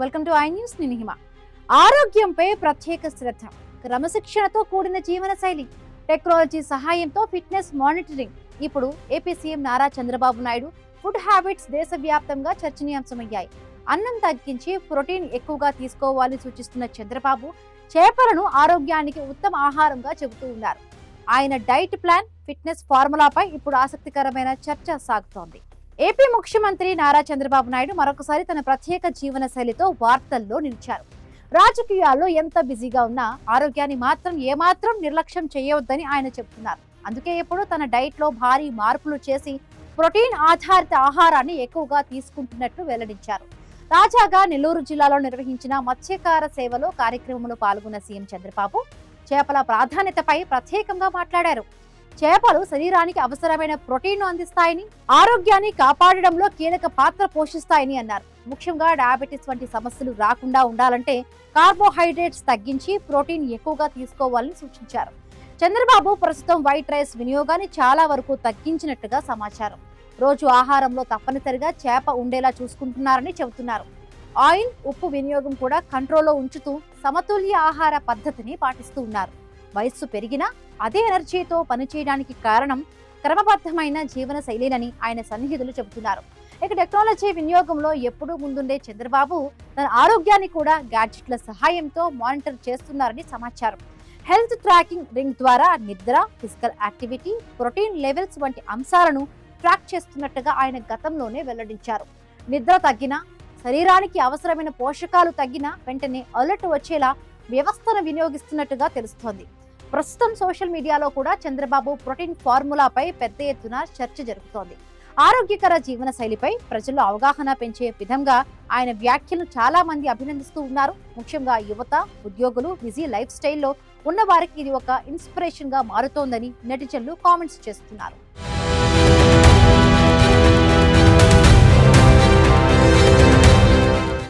Welcome to I news. నేను హిమ. ఆరోగ్యంపై ప్రత్యేక శ్రద్ధ, క్రమశిక్షణతో కూడిన జీవన శైలి, టెక్నాలజీ సహాయంతో ఫిట్నెస్ మానిటరింగ్. ఇప్పుడు AP CM Nara Chandrababu Naidu food habits దేశవ్యాప్తంగా చర్చనీయాంశమయ్యాయి. అన్నం తగ్గించి ప్రోటీన్ ఎక్కువగా తీసుకోవాలని సూచిస్తున్న చంద్రబాబు చేపలను ఆరోగ్యానికి ఉత్తమ ఆహారంగా చెబుతూ ఉన్నారు. ఆయన డైట్ ప్లాన్, ఫిట్నెస్ ఫార్ములాపై ఇప్పుడు ఆసక్తికరమైన చర్చ సాగుతోంది. ఏపీ ముఖ్యమంత్రి నారా చంద్రబాబు నాయుడు మరొకసారి తన ప్రత్యేక జీవన శైలితో వార్తల్లో నిలిచారు. రాజకీయాల్లో ఎంత బిజీగా ఉన్నా ఆరోగ్యాన్ని మాత్రం ఏమాత్రం నిర్లక్ష్యం చేయవద్దని ఆయన చెబుతున్నారు. అందుకే ఇప్పుడు తన డైట్ లో భారీ మార్పులు చేసి ప్రోటీన్ ఆధారిత ఆహారాన్ని ఎక్కువగా తీసుకుంటున్నట్లు వెల్లడించారు. తాజాగా నెల్లూరు జిల్లాలో నిర్వహించిన మత్స్యకార సేవలో కార్యక్రమంలో పాల్గొన్న సీఎం చంద్రబాబు చేపల ప్రాధాన్యతపై ప్రత్యేకంగా మాట్లాడారు. చేపలు శరీరానికి అవసరమైన ప్రోటీన్ను అందిస్తాయని, ఆరోగ్యాన్ని కాపాడడంలో కీలక పాత్ర పోషిస్తాయని అన్నారు. ముఖ్యంగా డయాబెటిస్ వంటి సమస్యలు రాకుండా ఉండాలంటే కార్బోహైడ్రేట్స్ తగ్గించి ప్రోటీన్ ఎక్కువగా తీసుకోవాలని సూచించారు. చంద్రబాబు ప్రస్తుతం వైట్ రైస్ వినియోగాన్ని చాలా వరకు తగ్గించినట్టుగా సమాచారం. రోజు ఆహారంలో తప్పనిసరిగా చేప ఉండేలా చూసుకుంటున్నారని చెబుతున్నారు. ఆయిల్, ఉప్పు వినియోగం కూడా కంట్రోల్లో ఉంచుతూ సమతుల్య ఆహార పద్ధతిని పాటిస్తూ ఉన్నారు. వయస్సు పెరిగినా అదే ఎనర్జీతో పనిచేయడానికి కారణం క్రమబద్ధమైన జీవన శైలినని ఆయన సన్నిహితులు చెబుతున్నారు. ఇక టెక్నాలజీ వినియోగంలో ఎప్పుడూ ముందుండే చంద్రబాబు తన ఆరోగ్యాన్ని కూడా గ్యాడ్జెట్ల సహాయంతో మానిటర్ చేస్తున్నారని సమాచారం. హెల్త్ ట్రాకింగ్ రింగ్ ద్వారా నిద్ర, ఫిజికల్ యాక్టివిటీ, ప్రోటీన్ లెవెల్స్ వంటి అంశాలను ట్రాక్ చేస్తున్నట్టుగా ఆయన గతంలోనే వెల్లడించారు. నిద్ర తగ్గినా, శరీరానికి అవసరమైన పోషకాలు తగ్గినా వెంటనే అలర్ట్ వచ్చేలా వ్యవస్థను వినియోగిస్తున్నట్టుగా తెలుస్తోంది. ప్రస్తుతం సోషల్ మీడియాలో కూడా చంద్రబాబు ప్రోటీన్ ఫార్ములాపై పెద్ద ఎత్తున చర్చ జరుగుతోంది. ఆరోగ్యకర జీవన శైలిపై ప్రజల్లో అవగాహన పెంచే విధంగా ఆయన వ్యాఖ్యలను చాలా మంది అభినందిస్తూ ఉన్నారు. ముఖ్యంగా యువత, ఉద్యోగులు, బిజీ లైఫ్ స్టైల్లో ఉన్న వారికి ఇది ఒక ఇన్స్పిరేషన్ గా మారుతోందని నెటిజన్లు కామెంట్స్ చేస్తున్నారు.